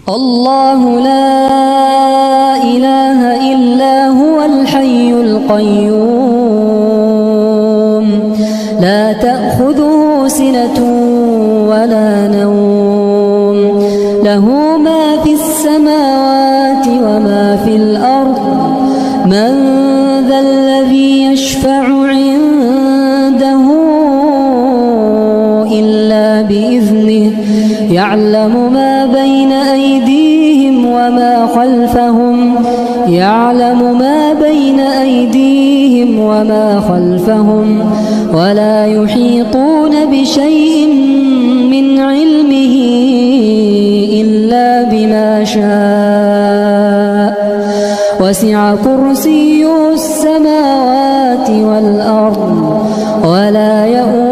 الله لا إله إلا هو الحي القيوم لا تأخذه سنة ولا نوم له ما في السماوات وما في الأرض من ذا الذي يشفع عنده إلا بإذنه يعلم ما بين أيديهم وما خلفهم ولا يحيطون بشيء من علمه إلا بما شاء وسع كرسيه السماوات والأرض ولا يؤوده